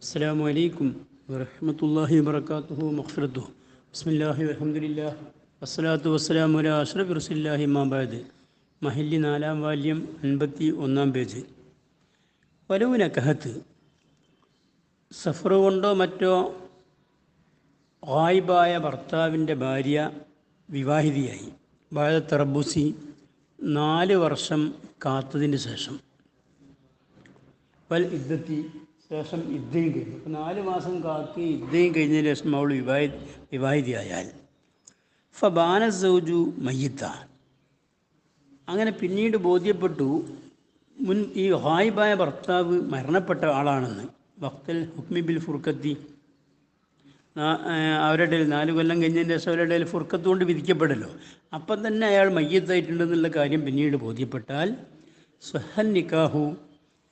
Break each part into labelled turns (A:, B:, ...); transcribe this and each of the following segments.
A: അസ്സലാമു അലൈക്കും വറഹ്മത്തുള്ളാഹി വബറകാതുഹു മഗ്ഫിറത്തുഹു ബിസ്മില്ലാഹി വൽഹംദുലില്ലാഹ് വസ്സലാത്തു വസ്സലാമു അലാ അഷ്റഫി റസൂലില്ലാഹി അമ്മാ ബഅദ്. മഹല്ലി 4-ാം വാല്യം 51-ാം പേജ്. വലൗ നകഹത്ത്, സഫർ കൊണ്ടോ മറ്റോ ഗായിബായ ഭർത്താവിൻ്റെ ഭാര്യ വിവാഹിതയായി, ബഅദ തറബുസി 4 വർഷം കാത്തതിന് ശേഷം, വൽ ഇദ്ദത്തി ശേഷം ഇദ്ദയും കഴിഞ്ഞു. അപ്പോൾ 4 മാസം കാത്തി ഇദ്ദയും കഴിഞ്ഞതിന് ശേഷം അവൾ വിവാഹിതയായാൽ ഫബാന സൗജു മയ്യിത്ത, അങ്ങനെ പിന്നീട് ബോധ്യപ്പെട്ടു ഈ ഗായിബായ ഭർത്താവ് മരണപ്പെട്ട ആളാണെന്ന്. വഖ്തൽ ഹുക്മി ബിൽ ഫുർഖത്തി, അവരുടെ 4 കൊല്ലം കഴിഞ്ഞതിന് ശേഷം അവരുടെ ഫുർഖത്ത് കൊണ്ട് വിധിക്കപ്പെടല്ലോ. അപ്പം തന്നെ അയാൾ മയ്യത്തായിട്ടുണ്ടെന്നുള്ള കാര്യം പിന്നീട് ബോധ്യപ്പെട്ടാൽ സ്വഹൻ നിക്കാഹു,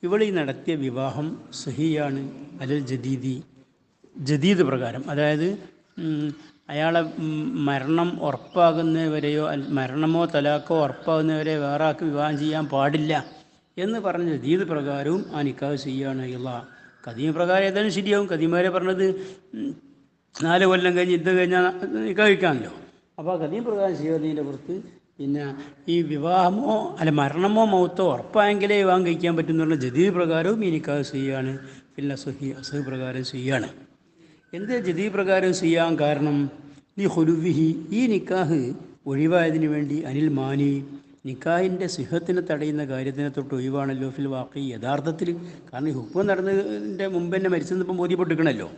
A: ഇവളീ നടത്തിയ വിവാഹം സഹിയാണ് അലൽ ജദീദ് പ്രകാരം. അതായത് അയാളെ മരണം ഉറപ്പാകുന്നവരെയോ മരണമോ തലാക്കോ ഉറപ്പാകുന്നവരെ വേറെ ആൾക്ക് വിവാഹം ചെയ്യാൻ പാടില്ല എന്ന് പറഞ്ഞ ജദീദ് പ്രകാരവും ആ നിക്കാഹ് സഹിയാണ്. ഇല്ല കദീം പ്രകാരം ഏതായാലും ശരിയാവും. കദീമാരെ പറഞ്ഞത് 4 കൊല്ലം കഴിഞ്ഞ് ഇത് കഴിഞ്ഞാൽ നിക്കാഹ് കഴിക്കാമല്ലോ. അപ്പോൾ ആ കദീം പ്രകാരം ചെയ്യുന്നതിൻ്റെ പുറത്ത് പിന്നെ ഈ വിവാഹമോ മരണമോ മൗത്തോ ഉറപ്പായെങ്കിലേ വിവാഹം കഴിക്കാൻ പറ്റുന്നുള്ള ജദീദ് പ്രകാരവും ഈ നിക്കാഹ് ചെയ്യാണ്. പിന്നെ അസഹ് പ്രകാരം ചെയ്യാണ്. എന്ത് ജദീദ് പ്രകാരം ചെയ്യാൻ കാരണം ഈ ഹുലുവിഹി, ഈ നിക്കാഹ് ഒഴിവായതിനു വേണ്ടി അനിൽ മാനി, നിക്കാഹിൻ്റെ സിഹത്തിനെ തടയുന്ന കാര്യത്തിനെ തൊട്ട് ഒഴിവാണല്ലോ ഫിൽ വാഖി, യഥാർത്ഥത്തിൽ. കാരണം ഈ ഹുക്മ നടന്നതിൻ്റെ മുമ്പ് തന്നെ മരിച്ചെന്നിപ്പം ബോധ്യപ്പെട്ടിരിക്കണമല്ലോ.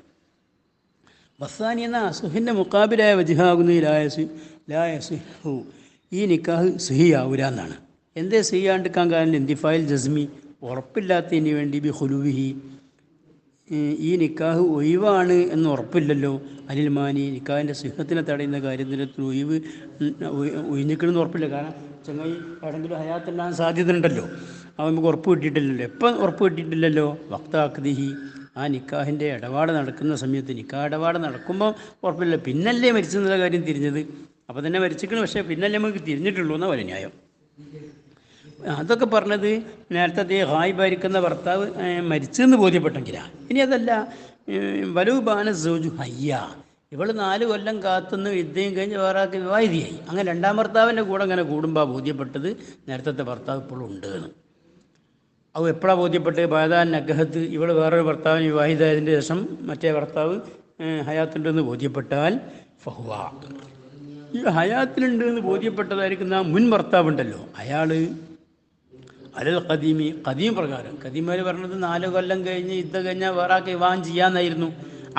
A: വസാനി എന്ന അസുഹിൻ്റെ മുക്കാബിലായ വജിഹാകുന്ന ലായസിഹു, ഈ നിക്കാഹ് സഹിയാവൂല എന്നാണ്. എന്തേ സഹിയാണ്ടിക്കാൻ കാരണം ഇന്തിഫായിൽ ജസ്മി, ഉറപ്പില്ലാത്തതിന് വേണ്ടി ബി ഹുലുവിഹി, ഈ നിക്കാഹ് ഒഴിവാണ് എന്ന് ഉറപ്പില്ലല്ലോ. അനിൽമാനി, നിക്കാഹിൻ്റെ സിഹത്തിനെ തടയുന്ന കാര്യത്തിൻ്റെ ഒഴിഞ്ഞിക്കണമെന്ന് ഉറപ്പില്ല. കാരണം ചങ്ങായി എവിടെങ്കിലും ഹയാത്തുണ്ടാകാൻ സാധ്യത ഉണ്ടല്ലോ. അത് നമുക്ക് ഉറപ്പ് കിട്ടിയിട്ടില്ലല്ലോ. എപ്പം ഉറപ്പ് കിട്ടിയിട്ടില്ലല്ലോ? വക്താഖ്ദിഹി, ആ നിക്കാഹിൻ്റെ ഇടപാട് നടക്കുന്ന സമയത്ത്, നിക്കാഹ് ഇടപാട് നടക്കുമ്പോൾ ഉറപ്പില്ല. പിന്നല്ലേ മരിച്ചെന്നുള്ള കാര്യം തിരിഞ്ഞത്. അപ്പോൾ തന്നെ മരിച്ചിരിക്കണം, പക്ഷേ പിന്നല്ലേ നമുക്ക് തിരിഞ്ഞിട്ടുള്ളൂ എന്നാണ് വലിയ ന്യായം. അതൊക്കെ പറഞ്ഞത് നേരത്തെ ഹായിബായിരിക്കുന്ന ഭർത്താവ് മരിച്ചെന്ന് ബോധ്യപ്പെട്ടെങ്കിലാണ്. ഇനി അതല്ല, വലു ബാന സൗജു ഹയ്യ, ഇവൾ 4 കൊല്ലം കാത്തുനിന്ന് യുദ്ധം കഴിഞ്ഞ് വേറെ ആൾക്ക് വിവാഹിതയായി. അങ്ങനെ 2ാം ഭർത്താവിൻ്റെ കൂടെ അങ്ങനെ കൂടുമ്പോൾ ബോധ്യപ്പെട്ടത് നേരത്തെ ഭർത്താവ് ഇപ്പോഴും ഉണ്ട് എന്ന്. അത് എപ്പോഴാണ് ബോധ്യപ്പെട്ടത്? ബാദാൻ നഗഹത്ത്, ഇവൾ വേറൊരു ഭർത്താവിന് വിവാഹിതമായതിൻ്റെ ശേഷം മറ്റേ ഭർത്താവ് ഹയാത്തുണ്ടെന്ന് ബോധ്യപ്പെട്ടാൽ ഫഹുവ, ഈ ഹയാത്തിലുണ്ട് എന്ന് ബോധ്യപ്പെട്ടതായിരിക്കുന്ന മുൻ ഭർത്താവുണ്ടല്ലോ, അയാൾ അലൽ കദീം പ്രകാരം, കദീമാർ പറഞ്ഞത് 4 കൊല്ലം കഴിഞ്ഞ് യുദ്ധം കഴിഞ്ഞാൽ വേറെ ആൾക്ക് വിവാഹം ചെയ്യാമെന്നായിരുന്നു.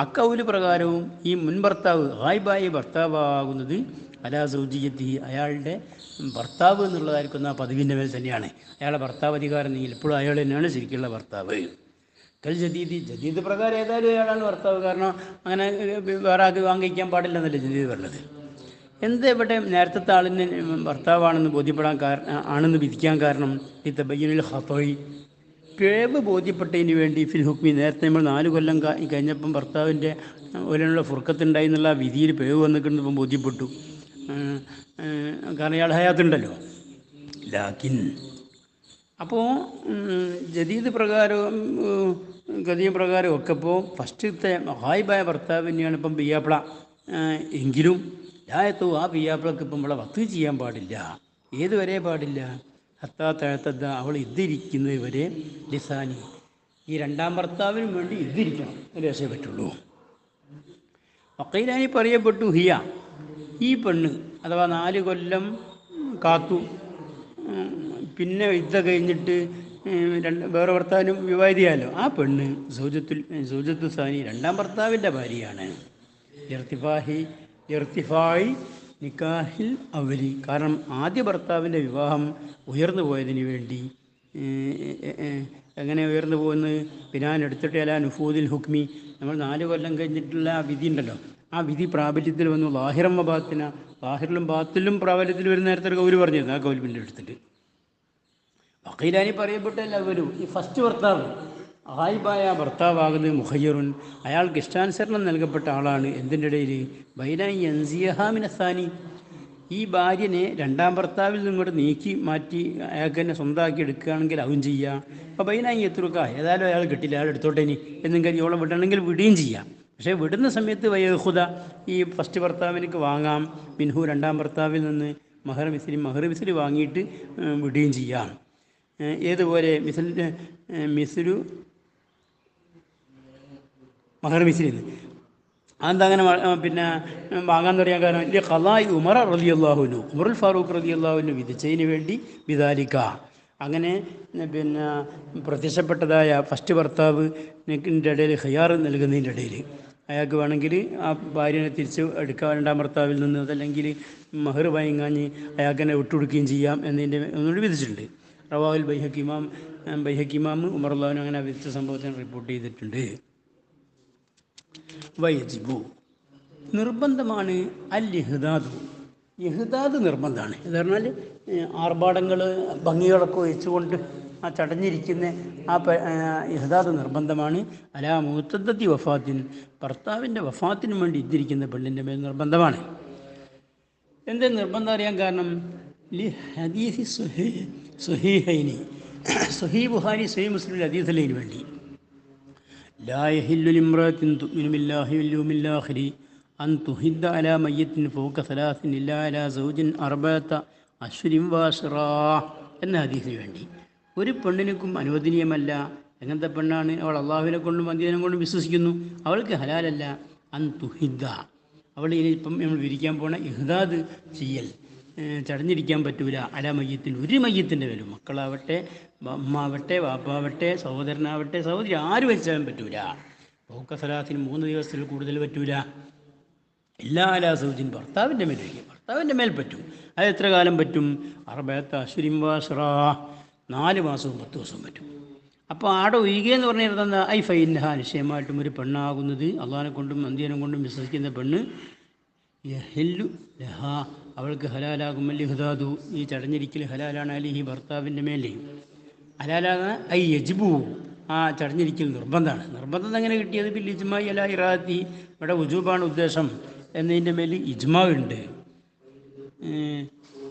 A: അക്കൗല് പ്രകാരവും ഈ മുൻ ഭർത്താവ് ഗായിബായി ഭർത്താവാകുന്നത് അലാ സൗജിയത്തി, അയാളുടെ ഭർത്താവ് എന്നുള്ളതായിരിക്കുന്ന ആ പദവിൻ്റെ മേൽ തന്നെയാണ്. അയാളുടെ ഭർത്താവ് അധികാരം നീ ഇപ്പോഴും അയാൾ തന്നെയാണ് ശരിക്കുള്ള ഭർത്താവ്. കൽ ജദീദ് പ്രകാരം ഏതായാലും അയാളാണ് ഭർത്താവ്. കാരണം അങ്ങനെ വേറെ ആൾക്ക് വിവാഹം കഴിക്കാൻ പാടില്ലെന്നല്ലേ ജദീദ് പറഞ്ഞത്. എന്താ ഇവിടെ നേരത്തെ ആളിന് ഭർത്താവാണെന്ന് ബോധ്യപ്പെടാൻ ആണെന്ന് വിധിക്കാൻ കാരണം ഈ തബയ്യുനിൽ ഖത്വഇ, പിഴവ് ബോധ്യപ്പെട്ടതിന് വേണ്ടി ഫിൽ ഹുക്മി, നേരത്തെ നമ്മൾ 4 കൊല്ലം കഴിഞ്ഞപ്പം ഭർത്താവിൻ്റെ ഒരാളുടെ ഫുർക്കത്തുണ്ടായി എന്നുള്ള വിധിയിൽ പിഴവ് വന്നിട്ടുണ്ടെന്നിപ്പം ബോധ്യപ്പെട്ടു. കാരണം ഇയാൾ ഹയാത്തുണ്ടല്ലോ. ലാക്കിൻ, അപ്പോൾ ജദീദ് പ്രകാരവും ഗദീം പ്രകാരവും ഒക്കെ ഇപ്പോൾ ഫസ്റ്റത്തെ ഹായിബായ ഭർത്താവ് തന്നെയാണ് ഇപ്പം പിയാപ്പിള. എങ്കിലും ലായത്തോ, ആ പിയാപ്പിളക്ക് ഇപ്പം നമ്മളെ വത്ത് ചെയ്യാൻ പാടില്ല. ഏതുവരെ പാടില്ല? ഹത്താ തഴത്തദ്ദ, അവൾ ഇദ്ദിരിക്കുന്നത് വരെ ലിസാനി, ഈ 2ാം ഭർത്താവിനും വേണ്ടി ഇദ്ദിരിക്കണം, രസേ പറ്റുള്ളൂ. വക്കീലാനി പറയപ്പെട്ടു ഹിയ, ഈ പെണ്ണ് അഥവാ 4 കൊല്ലം കാത്തു പിന്നെ യുദ്ധം കഴിഞ്ഞിട്ട് വേറെ ഭർത്താവിനും വിവാഹിതയാലോ, ആ പെണ്ണ് സൗജത്തു സാനി, 2ാം ഭർത്താവിൻ്റെ ഭാര്യയാണ്. ഇർത്തിഫായി നിക്കാഹിൽ അവലി, കാരണം ആദ്യ ഭർത്താവിൻ്റെ വിവാഹം ഉയർന്നു പോയതിന് വേണ്ടി. എങ്ങനെ ഉയർന്നു പോകുന്നത്? ബിനാൻ എടുത്തിട്ട് അല്ല നുഫൂദിൽ ഹുക്മി, നമ്മൾ 4 കൊല്ലം കഴിഞ്ഞിട്ടുള്ള ആ വിധി ഉണ്ടല്ലോ, ആ വിധി പ്രാബല്യത്തിൽ വന്നു. ലാഹിറമ്മ ബാത്തിന, ലാഹിറിലും ബാത്തിലും പ്രാബല്യത്തിൽ വരുന്ന നേരത്തെ ഒരു കൗല് പറഞ്ഞിരുന്നു. ആ കൗല് പിന്നെ എടുത്തിട്ട് വക്കീലാനി പറയപ്പെട്ടല്ല വരും. ഈ ഫസ്റ്റ് ഭർത്താവ് ഗായിബായ ഭർത്താവാകുന്നത് മുഖയ്യറുൻ, അയാൾക്ക് ഇഷ്ടാനുസരണം നൽകപ്പെട്ട ആളാണ്. എന്തിൻ്റെ ഇടയിൽ? ബൈന യൻസിയഹാമിനസാനി, ഈ ഭാര്യനെ രണ്ടാം ഭർത്താവിൽ നിന്നും ഇങ്ങോട്ട് നീക്കി മാറ്റി അയാൾക്ക് തന്നെ സ്വന്തമാക്കി എടുക്കുകയാണെങ്കിൽ അതും ചെയ്യാം. അപ്പോൾ ബൈനായി എത്തുക ഏതായാലും അയാൾ കിട്ടില്ല, അയാൾ എടുത്തോട്ടെ ഇനി എന്നും കരിയോളം വിടണമെങ്കിൽ വിടുകയും ചെയ്യാം. പക്ഷേ വിടുന്ന സമയത്ത് വയഹുദ ഈ ഫസ്റ്റ് ഭർത്താവിനേക്ക് വാങ്ങാം, മിൻഹു രണ്ടാം ഭർത്താവിൽ നിന്ന് മഹർ മിസ്ലി വാങ്ങിയിട്ട് വിടുകയും ചെയ്യാം. ഏതുപോലെ മിസ്ലു മഹർ മിസ്ലിന്ന് അതെന്താ അങ്ങനെ പിന്നെ വാങ്ങാൻ പറയാൻ കാരണം ഇല്ല ഖലായി ഉമർ റളിയല്ലാഹുനു ഉമറുൽ ഫാറൂഖ് റളിയല്ലാഹുനു വിധിച്ചതിന് വേണ്ടി വിദാലിക അങ്ങനെ പിന്നെ പ്രത്യക്ഷപ്പെട്ടതായ ഫസ്റ്റ് ഭർത്താവിൻ്റെ ഇടയിൽ ഖിയാർ നൽകുന്നതിൻ്റെ ഇടയിൽ അയാൾക്ക് വേണമെങ്കിൽ ആ ഭാര്യനെ തിരിച്ച് എടുക്കാൻ രണ്ടാം ഭർത്താവിൽ നിന്ന്, അതല്ലെങ്കിൽ മഹർ വാങ്ങിങ്ങാഞ്ഞ് അയാൾക്ക് തന്നെ വിട്ടുകൊടുക്കുകയും ചെയ്യാം എന്നതിൻ്റെ ഒന്നുകൂടി വിധിച്ചിട്ടുണ്ട്. റവാഹുൽ ബൈഹക്കിമാം ഉമർ അള്ളാഹുവിന് അങ്ങനെ വിധിച്ച സംഭവത്തിന് റിപ്പോർട്ട് ചെയ്തിട്ടുണ്ട്. വയജിബു നിർബന്ധമാണ് അൽ ഇഹ്ദാദ്. ഇഹ്ദാദ് നിർബന്ധമാണ്. എന്ന് പറഞ്ഞാൽ ആർഭാടങ്ങൾ ഭംഗികളൊക്കെ വെച്ചുകൊണ്ട് ആ ചടഞ്ഞിരിക്കുന്ന ആ ഇഹ്ദാദ് നിർബന്ധമാണ്. അലാ മുഅ്തദത്തി വഫാത്തിൻ ഭർത്താവിൻ്റെ വഫാത്തിനും വേണ്ടി ഇരിക്കുന്ന പെണ്ണിൻ്റെ മേൽ നിർബന്ധമാണ്. എന്താ നിർബന്ധം അറിയാൻ കാരണം ലി ഹദീസ് സുഹീഹൈനി സുഹീഹ് ബുഖാരി സുഹീഹ് മുസ്ലിം ഹദീസിന് വേണ്ടി ലാ യഹില്ലു ലിംറഅത്തിൻ തുഅ്മിനു ബില്ലാഹി വൽ യൗമിൽ ആഖിരി അൻ തുഹിദ്ദ അലാ മയ്യിത്തിൻ ഫൗക സലാസിൻ ഇല്ലാ അലാ സൗജിൻ അർബഅത അശ്ഹുരിൻ വഅശ്റാ എന്ന ഹദീസിന് വേണ്ടി ഒരു പെണ്ണിനും അനുവദനീയമല്ല. എങ്ങനത്തെ പെണ്ണാണ്? അവൾ അള്ളാഹുവിനെ കൊണ്ടും അന്ത്യദിനം കൊണ്ടും വിശ്വസിക്കുന്നു, അവൾക്ക് ഹലാലല്ല അൻ തുഹിദ്ദ. അവൾ ഇനിയിപ്പം നമ്മൾ വിരിക്കാൻ പോണ ഇഹ്ദാദ് ചെയ്യൽ, ചടഞ്ഞിരിക്കാൻ പറ്റൂല അലാ മയ്യത്തിന് ഒരു മയ്യത്തിൻ്റെ പേരും, മക്കളാവട്ടെ അമ്മാവട്ടെ വാപ്പാവട്ടെ സഹോദരനാവട്ടെ സഹോദരി ആരും വെച്ചാൻ പറ്റൂല. ഫൗക സലാത്തിന് 3 ദിവസത്തിൽ കൂടുതൽ പറ്റൂല. എല്ലാ അലാ സൗജിൻ ഭർത്താവിൻ്റെ മേൽ വയ്ക്കും, ഭർത്താവിൻ്റെ മേൽ പറ്റും. അത് എത്ര കാലം പറ്റും? അർബഅത അശ്ഹുരിൻ വഅശ്റാ 4 മാസവും 10 ദിവസവും പറ്റും. അപ്പോൾ ആടെ ഒഴികെയെന്ന് പറഞ്ഞിരുന്ന ഐ ഫൈൻഹ നിശ്ചയമായിട്ടും ഒരു പെണ്ണാകുന്നത് അള്ളാഹിനെ കൊണ്ടും അന്ത്യനം കൊണ്ടും വിശ്വസിക്കുന്ന പെണ്ണ് യഹില്ലു ലഹ അവൾക്ക് ഹലാലാകും അൽ ഇഹ്ദാദു ഈ ചടഞ്ഞിരിക്കൽ ഹലാലാണ് അലിഹി ഭർത്താവിൻ്റെ മേലെ. ഹലാലാകുന്ന ഐ യജ്ബു ആ ചടഞ്ഞിരിക്കൽ നിർബന്ധമാണ്. നിർബന്ധം എങ്ങനെ കിട്ടിയത്? ബിൽ ഇജ്മായി അല ഇറാത്തി ഇവിടെ ഉജൂബാണ് ഉദ്ദേശം എന്നതിൻ്റെ മേൽ ഇജ്മാ ഉണ്ട്.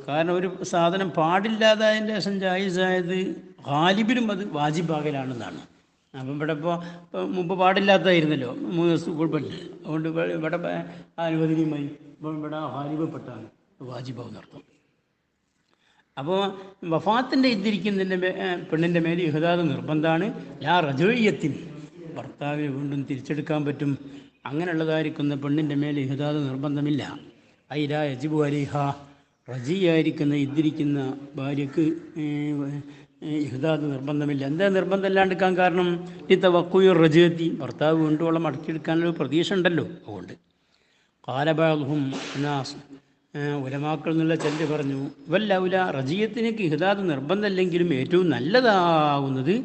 A: കാരണം ഒരു സാധനം പാടില്ലാതായതിൻ്റെ ശേഷം ജായിസായത് ഖാലിബിലും അത് വാജിബാകലാണെന്നാണ്. അപ്പം ഇവിടെ ഇപ്പോൾ മുമ്പ് പാടില്ലാത്തതായിരുന്നല്ലോ 3 ദിവസം ഉൾപ്പെട്ട്, അതുകൊണ്ട് ഇവിടെ അനുവദനീയമായി ഇപ്പം ഇവിടെ ഹാലിബപ്പെട്ടാണ് വാജിബാവെന്ന് അർത്ഥം. അപ്പോൾ വഫാത്തിൻ്റെ ഇദ്ദിരിക്കുന്നതിൻ്റെ പെണ്ണിൻ്റെ മേൽ ഇഹ്ദാദ് നിർബന്ധമാണ്. ലാ റജുയ്യത്തിന് ഭർത്താവിനെ വീണ്ടും തിരിച്ചെടുക്കാൻ പറ്റും, അങ്ങനെയുള്ളതായിരിക്കുന്ന പെണ്ണിൻ്റെ മേൽ ഇഹ്ദാദ് നിർബന്ധമില്ല. ഐ ലാ യജിബു അലിഹ റജിയായിരിക്കുന്ന ഇദ്ദിരിക്കുന്ന ഭാര്യക്ക് ഇഹ്ദാദ് നിർബന്ധമില്ല. എന്താ നിർബന്ധമില്ലാണ്ടിരിക്കാൻ കാരണം? ഈ തവക്കുയർ റജയത്തി ഭർത്താവ് വീണ്ടും മടക്കിയെടുക്കാനൊരു പ്രതീക്ഷ ഉണ്ടല്ലോ. അതുകൊണ്ട് കാലബാഹും നാസ് ഉലമാക്കൾ എന്നുള്ള ചെല്ല് പറഞ്ഞു വല്ലൗല റജിയത്തിനേക്ക് ഇഹ്ദാദ് നിർബന്ധമില്ലെങ്കിലും ഏറ്റവും നല്ലതാകുന്നത്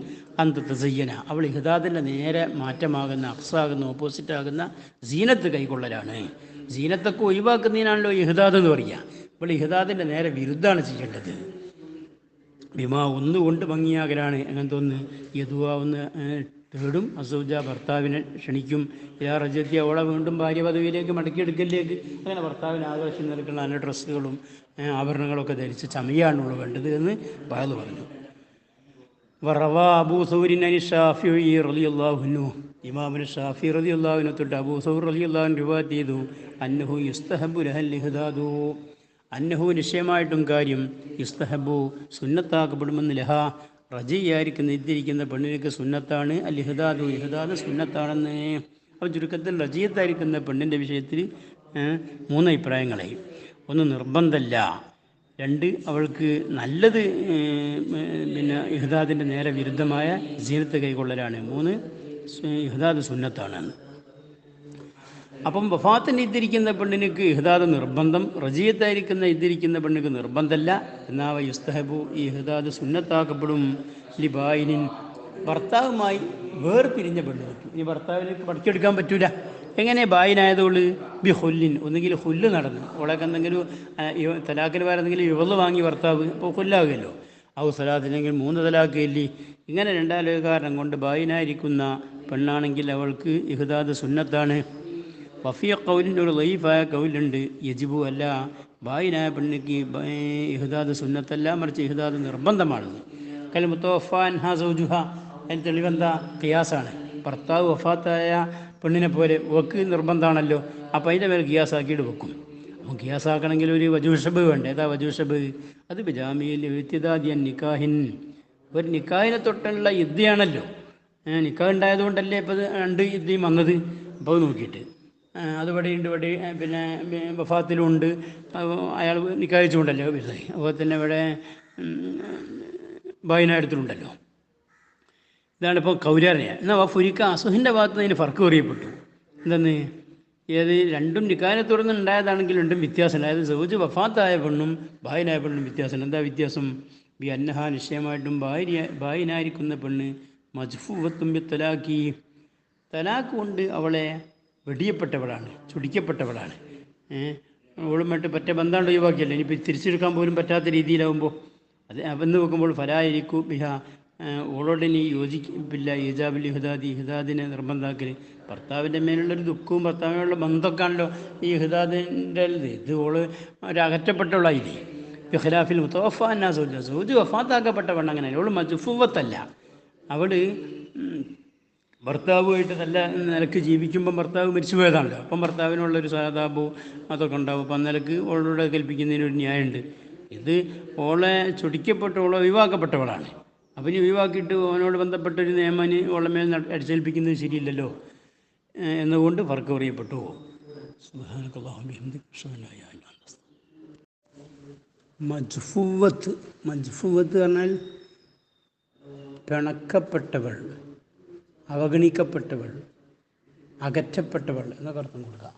A: അന്തത്തെ സയ്യന അവൾ ഇഹ്ദാദിൻ്റെ നേരെ മാറ്റമാകുന്ന അക്സാകുന്ന ഓപ്പോസിറ്റാകുന്ന സീനത്ത് കൈക്കൊള്ളലാണ്. സീനത്തൊക്കെ ഒഴിവാക്കുന്നതിനാണല്ലോ ഇഹ്ദാദ് എന്ന് പറയുക. അപ്പോൾ ഇഹ്ദാദിൻ്റെ നേരെ വിരുദ്ധമാണ് ചെയ്യേണ്ടത്. ബിമാ ഒന്നുകൊണ്ട് ഭംഗിയാകലാണ്. അങ്ങനത്തെ ഒന്ന് യദുവാവുന്ന തേടും അസൗജ ഭർത്താവിനെ ക്ഷണിക്കും. യാ റജത്തി അവളെ വീണ്ടും ഭാര്യ പദവിയിലേക്ക് മടക്കിയെടുക്കലിലേക്ക് അങ്ങനെ ഭർത്താവിന് ആകർഷം നൽകുന്ന നല്ല ഡ്രസ്സുകളും ആഭരണങ്ങളൊക്കെ ധരിച്ച് ചമയാണുള്ളൂ വേണ്ടത് എന്ന് ബാദ് പറഞ്ഞു. വറവാ അബൂ സൗരിൻ അനി ഷാഫിഈ റളിയല്ലാഹു അൻഹു ഇമാമുൽ ഷാഫി റളിയല്ലാഹു അൻഹു തൊട്ട് അബൂ സൗർ റളിയല്ലാഹു അൻഹു റിവായത്ത് ചെയ്തു അന്നഹു യുസ്തഹബു ലഹൽ ഇഹ്ദാദു അന്നഹു നിശ്ചയമായിട്ടും കാര്യം യുസ്തഹബു സുന്നത്താക്കപ്പെടുമെന്ന് ലഹ റജിയായിരിക്കുന്ന ഇദ്ദിരിക്കുന്ന പെണ്ണിലേക്ക് സുന്നത്താണ് അൽ ഇഹ്ദാദു ഇഹ്ദാദ് സുന്നത്താണെന്ന്. അപ്പോൾ ചുരുക്കത്തിൽ റജിയത്തായിരിക്കുന്ന പെണ്ണിൻ്റെ വിഷയത്തിൽ 3 അഭിപ്രായങ്ങളായി. 1 നിർബന്ധമല്ല, 2 അവൾക്ക് നല്ലത് പിന്നെ ഇഹ്ദാദിൻ്റെ നേരെ വിരുദ്ധമായ സീനത്ത് കൈക്കൊള്ളലാണ്, 3 ഇഹ്ദാദ് സുന്നത്താണ്. അപ്പം വഫാത്തിന് ഇദ്ദിരിക്കുന്ന പെണ്ണിനക്ക് ഇഹ്ദാദ് നിർബന്ധം, റജിയത്തായിരിക്കുന്ന ഇദ്ദിരിക്കുന്ന പെണ്ണിക്ക് നിർബന്ധമല്ല. എന്നാവ യുസ്തഹബു ഈ ഇഹ്ദാദ് സുന്നത്താക്കപ്പെടും ലിബായിനിൻ ഭർത്താവുമായി വേർപിരിഞ്ഞ പെണ്ണിനക്ക്. ഇനി ഭർത്താവിലേക്ക് പഠിച്ചെടുക്കാൻ പറ്റൂല. എങ്ങനെ ബായിനായതുകൊണ്ട് ബി ഹുല്ലിൻ ഒന്നെങ്കിൽ ഹുല്ല് നടന്നു അവളൊക്കെ എന്തെങ്കിലും തലാക്കിന് വേറെന്തെങ്കിലും യുവള് വാങ്ങി ഭർത്താവ് അപ്പോൾ ഹുല്ലാകുമല്ലോ. ഔ സലാത്തിനെങ്കിൽ 3 തലാക്ക് ഇല്ലി. ഇങ്ങനെ 2 കാരണം കൊണ്ട് ബായിനായിരിക്കുന്ന പെണ്ണാണെങ്കിൽ അവൾക്ക് ഇഹ്ദാദ് സുന്നത്താണ്. വഫിയ കൗലിൻ്റെ ഒരു ലൈഫായ കൗലുണ്ട് യജിബു അല്ല ബായിനായ പെണ്ണിക്ക് ഇഹ്ദാദ് സുന്നത്തല്ല, മറിച്ച് ഇഹ്ദാദ് നിർബന്ധമാണെന്ന്. കൽ മുത്തവഫാൻ ഹാ സൗജുഹ, അതിന് തെളിവെന്താ? ഖിയാസാണ്. ഭർത്താവ് വഫാത്തായ പെണ്ണിനെ പോലെ ഓക്ക് നിർബന്ധമാണല്ലോ, അപ്പോൾ അതിൻ്റെ മേൽ ഖിയാസാക്കിയിട്ട് വെക്കും. അപ്പം ഖിയാസാക്കണമെങ്കിൽ ഒരു വജൂഷബ് വേണ്ടേ? ഏതാ വജൂഷബ്? അത് ബിജാമിയിൽ എഴുത്തിദാദിയൻ നിക്കാഹിൻ, ഒരു നിക്കാഹിനെ തൊട്ടുള്ള യുദ്ധയാണല്ലോ. നിക്കാഹ് ഉണ്ടായതുകൊണ്ടല്ലേ ഇപ്പോൾ ഇത് 2 യുദ്ധയും വന്നത്. അപ്പോൾ അത് നോക്കിയിട്ട് അതുപടിയുണ്ട്, ഇവിടെ പിന്നെ വഫാത്തിലുണ്ട്, അയാൾ നിക്കാഹിച്ചുകൊണ്ടല്ലോ വരുന്നത്. അതുപോലെ തന്നെ ഇവിടെ ബായിനായിടത്തിലുണ്ടല്ലോ. ഇതാണിപ്പോൾ കൗരാറിയ. എന്നാൽ ഫുരിക്ക അസുഹിൻ്റെ ഭാഗത്ത് നിന്ന് അതിന് ഫർക്ക് അറിയപ്പെട്ടു. എന്തെന്ന്? ഏത് രണ്ടും നിക്കാഹിനെ തുടർന്ന് ഉണ്ടായതാണെങ്കിൽ രണ്ടും വ്യത്യാസമുണ്ട്. അതായത് സൗജ് വഫാത്തായ പെണ്ണും ബായിനായ പെണ്ണും വ്യത്യാസമുണ്ട്. എന്താ വ്യത്യാസം? ബി അന്നഹ, നിശ്ചയമായിട്ടും ബായിനായിരിക്കുന്ന പെണ്ണ് മജ്ഫൂവത്തും ബി തലാഖി, തലാഖ് കൊണ്ട് അവളെ വെടിയപ്പെട്ടവളാണ്, ചുടിക്കപ്പെട്ടവളാണ്. അവളുമായിട്ട് പറ്റ ബന്ധാണ്ട് ഒഴിവാക്കിയല്ലോ. ഇനിയിപ്പോൾ തിരിച്ചെടുക്കാൻ പോലും പറ്റാത്ത രീതിയിലാവുമ്പോൾ അത് അവന്ന് നോക്കുമ്പോൾ ഫലായിരിക്കും ബിഹ, ഓളോട് ഇനി യോജിപ്പില്ല ഇജാബിൽ ഇഹ്ദാദി, ഇഹ്ദാദിനെ നിർബന്ധാക്കൽ. ഭർത്താവിൻ്റെ മേലുള്ളൊരു ദുഃഖവും ഭർത്താവിനുള്ള ബന്ധമൊക്കെ ആണല്ലോ ഈ ഇഹ്ദാദിൻ്റെ ഇത്. ഓള് ഒരു അകറ്റപ്പെട്ടവളായില്ലേ. ബിഖിലാഫിൽ മുത്തവഫാൻ സൗജ, സൗജ് വഫാത്താക്കപ്പെട്ട പെണ്ണ് അങ്ങനെ, അവൾ മജ്ഫൂവത്തല്ല. അവൾ ഭർത്താവുമായിട്ട് നല്ല നിലക്ക് ജീവിക്കുമ്പം ഭർത്താവ് മരിച്ചു പോയതാണല്ലോ. അപ്പം ഭർത്താവിനുള്ളൊരു സഹതാപവും അതൊക്കെ ഉണ്ടാവും. അപ്പം നിലക്ക് ഓളോട് കൽപ്പിക്കുന്നതിനൊരു ന്യായമുണ്ട്. ഇത് ഓളെ ചൊടിക്കപ്പെട്ട, ഓളെ ഒഴിവാക്കപ്പെട്ടവളാണ്. അപ്പം ഇനി ഒഴിവാക്കിയിട്ട് ഓനോട് ബന്ധപ്പെട്ടൊരു നിയമന് ഓളെ മേൽ അടിച്ചേൽപ്പിക്കുന്നത് ശരിയില്ലല്ലോ എന്നുകൊണ്ട് ഫർക്ക് പറയപ്പെട്ടു. മജ്ഫൂവത്ത്, മജ്ഫൂവത്ത് പറഞ്ഞാൽ പിണക്കപ്പെട്ടവൾ, അവഗണിക്കപ്പെട്ടവൾ, അകറ്റപ്പെട്ടവൾ എന്നൊക്കെ അർത്ഥം കൊടുക്കുക.